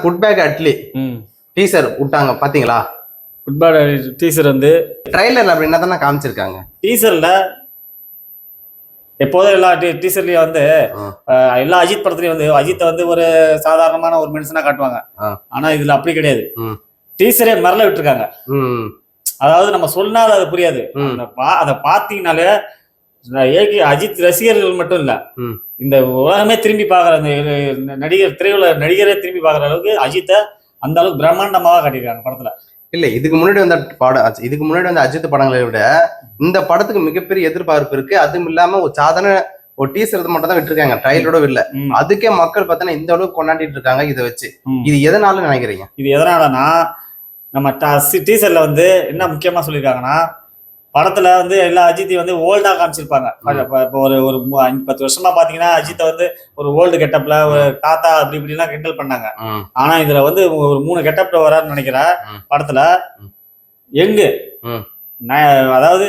Food back Atlee teaser விட்டாங்க பாத்தீங்களா? Food back teaser வந்து ட்ரைலர்ல அப்படி என்ன தானே காமிச்சிருக்காங்க. டீசர்ல எப்போதும் எல்லா டீசர்லயும் வந்து எல்லா அஜித் படத்துலயும் வந்து அஜித்தை வந்து ஒரு சாதாரணமான ஒரு மனுஷனா காட்டுவாங்க. ஆனா இதுல அப்படி கிடையாது. டீசரே மரல விட்டுருக்காங்க. அதாவது நம்ம சொன்னாலும் அது புரியாது. அதை பாத்தீங்கன்னாலே அஜித் ரசிகர்கள் மட்டும் இல்ல, இந்த உலகமே திரும்பி பாக்குற அந்த நடிகர் திரையுலக நடிகரே திரும்பி பாக்குற அளவுக்கு அஜித்தை அந்த அளவுக்கு பிரம்மாண்டமாக காட்டியிருக்காங்க படத்துல. இல்ல இதுக்கு முன்னாடி வந்த படம், இதுக்கு முன்னாடி வந்த அஜித் படங்களை விட இந்த படத்துக்கு மிகப்பெரிய எதிர்பார்ப்பு இருக்கு. அதுவும் இல்லாம ஒரு சாதாரண ஒரு டீசர் மட்டும் தான் விட்டுருக்காங்க, ட்ரைலரோட இல்ல. அதுக்கே மக்கள் பார்த்தீங்கன்னா இந்த அளவுக்கு கொண்டாடிட்டு இருக்காங்க. இதை வச்சு இது எதனால நினைக்கிறீங்க? இது எதனாலனா நம்ம டீசர்ல வந்து என்ன முக்கியமா சொல்லியிருக்காங்கன்னா, படத்துல வந்து எல்லா அஜித்தையும் வந்து ஓல்டா காமிச்சிருப்பாங்க. இப்போ ஒரு 5-10 வருஷமா பாத்தீங்கன்னா அஜித்தை வந்து ஒரு ஓல்டு கெட்டப்ல ஒரு தாத்தா அப்படி இப்படி எல்லாம் கிண்டல் பண்ணாங்க. ஆனா இதுல வந்து ஒரு 3 கெட்டப்ல வரான்னு நினைக்கிறேன் படத்துல. எங்கு அதாவது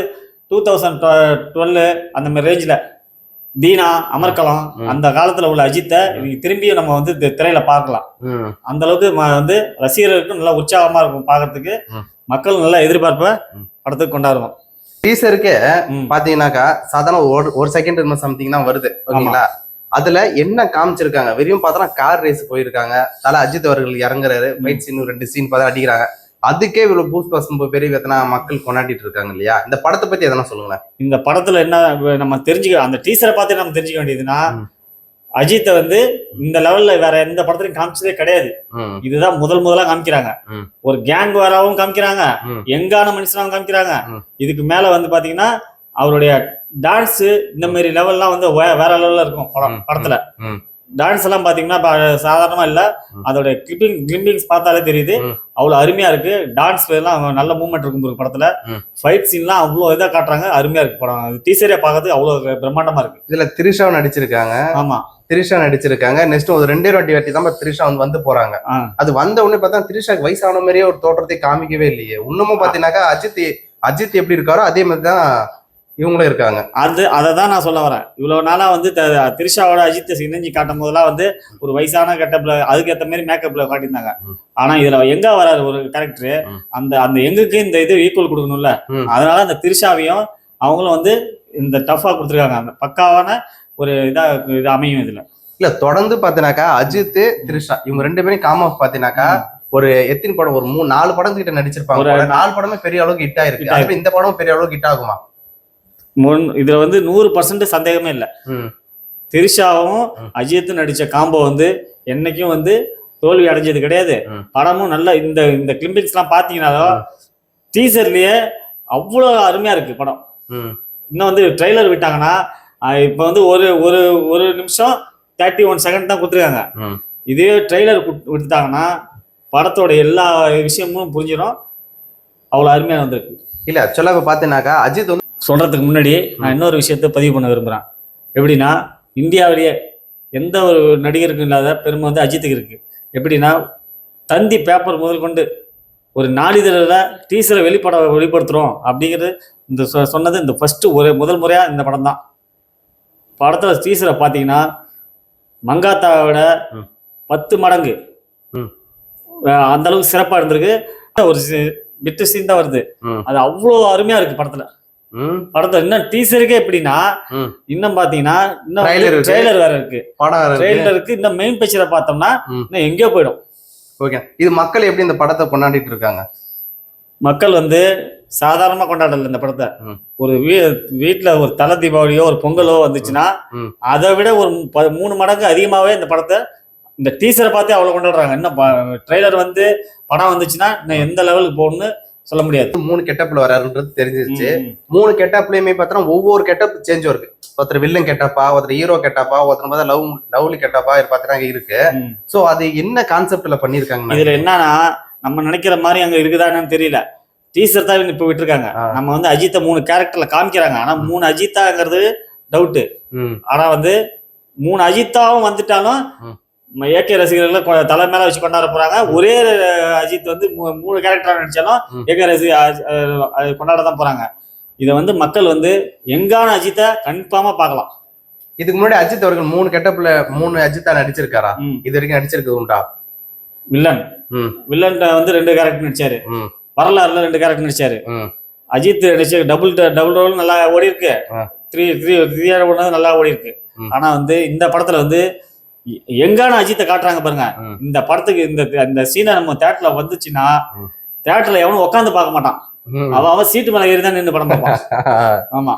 2012 அந்த மாதிரி ரேஞ்சில தீனா அமர்கலம் அந்த காலத்துல உள்ள அஜித்தை திரும்பியும் நம்ம வந்து திரையில பார்க்கலாம். அந்த அளவுக்கு வந்து ரசிகர்களுக்கு நல்லா உற்சாகமா இருக்கும் பாக்குறதுக்கு. மக்கள் நல்லா எதிர்பார்ப்ப படத்துக்கு கொண்டாடுவோம். டீசருக்கு பாத்தீங்கன்னாக்கா சாதாரண ஒரு செகண்ட் சம்திங் தான் வருது, ஓகேங்களா? அதுல என்ன காமிச்சிருக்காங்க? வெறும் பார்த்தா கார் ரேஸ் போயிருக்காங்க, தல அஜித் அவர்கள் இறங்குறாரு, ஃபைட் சீன் 2 சீன் பார்த்தா அடிக்கிறாங்க. அதுக்கே இவ்வளவு பூஸ்ட் பஸ் பெரிய எத்தனை மக்கள் கொண்டாடிட்டு இருக்காங்க இல்லையா? இந்த படத்தை பத்தி எதனா சொல்லுங்களேன். இந்த படத்துல என்ன நம்ம தெரிஞ்சுக்க, அந்த டீசரை பார்த்து நம்ம தெரிஞ்சுக்க வேண்டியதுன்னா, அஜித்தை வந்து இந்த லெவல்ல வேற எந்த படத்துலையும் காமிச்சதே கிடையாது. இதுதான் முதலா காமிக்கிறாங்க. ஒரு கேங் வாராவும் காமிக்கிறாங்க, எங்கான மனுஷனாவும் காமிக்கிறாங்க. இதுக்கு மேல வந்து பாத்தீங்கன்னா அவருடைய டான்ஸ் இந்த மாதிரி லெவல்லாம் வந்து வேற லெவல்ல இருக்கும் படத்துல. டான்ஸ் எல்லாம் பாத்தீங்கன்னா சாதாரணமா இல்ல, அதோட கிளிப்பிங்ஸ் பார்த்தாலே தெரியுது அவ்வளவு அருமையா இருக்கு. டான்ஸ் எல்லாம் நல்ல மூவ்மெண்ட் இருக்கும் படத்துல. ஃபைட் சீன்லாம் அவ்வளவு இதா காட்டுறாங்க, அருமையா இருக்கு படம். டீசரே பார்க்கறதுக்கு அவ்வளவு பிரம்மாண்டமா இருக்கு. இதுல திரிஷாவும் நடிச்சிருக்காங்க. ஆமா, திரிஷா நடிச்சிருக்காங்க. நெக்ஸ்ட் ஒரு 2 வாட்டி தான் திரிஷா வந்து போறாங்க. அது வந்த உடனே பார்த்தா திரிஷாக்கு வயசான மாதிரியே ஒரு தோற்றத்தை காமிக்கவே இல்லையே. இன்னமும் பாத்தீங்கன்னாக்கா அஜித் எப்படி இருக்காரோ அதே மாதிரிதான் இவங்களும் இருக்காங்க. அதை தான் நான் சொல்ல வரேன். இவ்வளவு நாளா வந்து திரிஷாவோட அஜித்தை இணைஞ்சி காட்டும் போதெல்லாம் வந்து ஒரு வயசான கெட்டப்ல அதுக்கேற்ற மாதிரி மேக்கப்ல காட்டியிருந்தாங்க. ஆனா இதுல எங்க வராது ஒரு கேரக்டர், அந்த எங்குக்கு இந்த இது ஈக்குவல் கொடுக்கணும்ல. அதனால அந்த திரிஷாவையும் அவங்களும் வந்து இந்த டஃபா கொடுத்துருக்காங்க. அந்த பக்காவான ஒரு இது அமையும் இதுல. இல்ல தொடர்ந்து பாத்தீங்கன்னாக்கா அஜித் திரிஷா இவங்க 2 பேரும் காமா பாத்தீங்கன்னாக்கா ஒரு எத்தனை படம், ஒரு 3-4 படம் கிட்ட நடிச்சிருப்பாங்க. ஒரு 4 படமே பெரிய அளவுக்கு ஹிட் ஆயிருக்கு. அதுல இந்த படம் பெரிய அளவுக்கு ஹிட் ஆகுமா? இதுல வந்து 100% சந்தேகமே இல்ல. திரிஷாவும் அஜித்தும் நடிச்ச காம்போ வந்து என்னைக்கும் வந்து தோல்வி அடைஞ்சது கிடையாது. படமும் நல்ல இந்த கிளிம்பிக்ஸ் எல்லாம் பாத்தீங்கன்னாலும் டீசர்லயே அவ்வளவு அருமையா இருக்கு படம். இன்னும் வந்து ட்ரெய்லர் விட்டாங்கன்னா இப்ப வந்து ஒரு நிமிஷம் 31 செகண்ட் தான் கொடுத்துருக்காங்க. இதே ட்ரெய்லர் விட்டுட்டாங்கன்னா படத்தோட எல்லா விஷயமும் புரிஞ்சிடும். அவ்வளவு அருமையா வந்திருக்கு. இல்ல ஆக்சுவலா இப்ப பாத்தீங்கன்னாக்கா அஜித் வந்து சொல்றதுக்கு முன்னாடி நான் இன்னொரு விஷயத்த பதிவு பண்ண விரும்புறேன். எப்படின்னா, இந்தியாவிலேயே எந்த ஒரு நடிகருக்கும் இல்லாத பெருமை வந்து அஜித்துக்கு இருக்கு. எப்படின்னா, தந்தி பேப்பர் முதல் கொண்டு ஒரு நாளிதழில் டீசரை வெளிப்படுத்துறோம் அப்படிங்கிறது இந்த சொன்னது இந்த ஃபர்ஸ்ட் முதல் முறையா இந்த படம் தான். படத்துல டீசரை பார்த்தீங்கன்னா மங்காத்தாவோட 10 மடங்கு அந்த அளவுக்கு சிறப்பா இருந்திருக்கு. ஒரு பிட்டு சீன் தான் வருது, அது அவ்வளவு அருமையா இருக்கு படத்துல. இன்னும் டீசருக்கே எப்படின்னா இன்னும் பாத்தீங்கன்னா இன்னும் ட்ரெய்லர் வேற இருக்கு. ட்ரெய்லருக்கு இந்த மெயின் பிக்சரை பார்த்தோம்னா இன்னும் எங்கேயோ போயிடும். ஓகே, இது மக்கள் எப்படி இந்த படத்தை கொண்டாடிட்டு இருக்காங்க? மக்கள் வந்து சாதாரணமா கொண்டாடல இந்த படத்தை. ஒரு வீட்டுல ஒரு தலை தீபாவளியோ ஒரு பொங்கலோ வந்துச்சுன்னா அதை விட ஒரு 3 மடங்கு அதிகமாவே இந்த படத்தை இந்த டீசரை பார்த்தே அவ்வளவு கொண்டாடுறாங்க. இன்னும் ட்ரெய்லர் வந்து படம் வந்துச்சுன்னா இன்னும் எந்த லெவலுக்கு போகணும்னு சொல்ல முடியாது. 3 கெட்டப்ல வராருன்றது தெரிஞ்சிருச்சு. 3 கெட்டப்லயுமே பார்த்தா ஒவ்வொரு கெட்டப் சேஞ்ச் இருக்கு. ஒருத்தர் வில்லன் கெட்டப்பா, ஒருத்தர் ஹீரோ கெட்டப்பா, ஒருத்தர் பார்த்தா லவ்லி கெட்டப்பா பார்த்தீங்கன்னா இருக்கு. சோ அது என்ன கான்செப்ட்ல பண்ணிருக்காங்க? இதுல என்னன்னா நம்ம நினைக்கிற மாதிரி அங்க இருக்குதான்னு தெரியல. டீசர் தான் இப்ப விட்டுருக்காங்க. நம்ம வந்து அஜித்தை 3 கேரக்டர்ல காமிக்கிறாங்க. ஆனா 3 அஜித்தாங்கிறது டவுட். ஆனா வந்து 3 அஜித்தாவும் வந்துட்டாலும் ஏகே ரசிகர்கள் தலை மேல வச்சு கொண்டாட போறாங்க. ஒரே அஜித் வந்து 3 கேரக்டரா நடிச்சாலும் ஏகே ரசிகர் கொண்டாட தான் போறாங்க. இதை வந்து மக்கள் வந்து எங்கான அஜித்தை கன்ஃபார்மா பார்க்கலாம். இதுக்கு முன்னாடி அஜித் அவர்கள் 3 கெட்டப்ல 3 அஜித்தா நடிச்சிருக்காரா? இது வரைக்கும் நடிச்சிருக்கு உண்டா? வில்லன். ம் வில்லன்ட்ட வந்து 2 கேரக்டர் நடிச்சாரு. ம் வரலாறுல 2 கேரக்டர் நடிச்சாரு. ம் அஜித் நடிச்ச டபுள் ரோல் நல்லா ஓடி இருக்கு. ஆ. 3 ஓடுனது நல்லா ஓடி இருக்கு. ம். ஆனா வந்து இந்த படத்துல வந்து எங்கான அஜித்தை காட்டுறாங்க பாருங்க. ம். இந்த படத்துக்கு இந்த சீனை நம்ம தியேட்டர்ல வந்துச்சுன்னா ம். தியேட்டர்ல எவனும் உட்காந்து பார்க்க மாட்டான். ம். அவன் சீட்டு மேல ஏறி தான் நின்று படம் பார்ப்பான். ஆமா.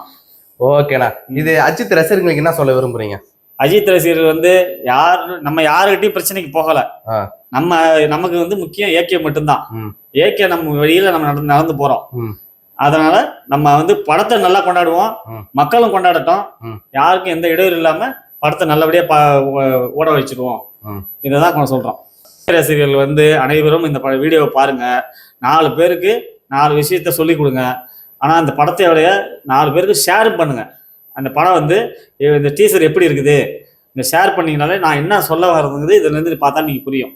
ஓகேண்ணா, இது அஜித் ரசிகர்களுக்கு என்ன சொல்ல விரும்புறீங்க? அஜித் ரசிகர்கள் வந்து நம்ம யாருக்கிட்டையும் பிரச்சனைக்கு போகல. ஆ. நமக்கு வந்து முக்கியம் ஏகே மட்டும்தான். ம். ஏகே நம்ம வழியில நம்ம நடந்து போறோம். ம். அதனால நம்ம வந்து படத்தை நல்லா கொண்டாடுவோம். ம். மக்களும் கொண்டாடட்டும். ம். யாருக்கும் எந்த இடையூறு இல்லாம படத்தை நல்லபடியா ஓட வச்சிருவோம். ம். இதைதான் நம்ம சொல்றோம். ரசிகர்கள் வந்து அனைவரும் இந்த வீடியோவை பாருங்க. 4 பேருக்கு 4 விஷயத்த சொல்லி கொடுங்க. ஆனா அந்த படத்தையோடைய 4 பேருக்கு ஷேர் பண்ணுங்க. அந்த படம் வந்து இந்த டீசர் எப்படி இருக்குது இந்த ஷேர் பண்ணீங்கனாலே நான் என்ன சொல்ல வர்றதுங்கிறது இதுல இருந்து பார்த்தா நீங்க புரியும்.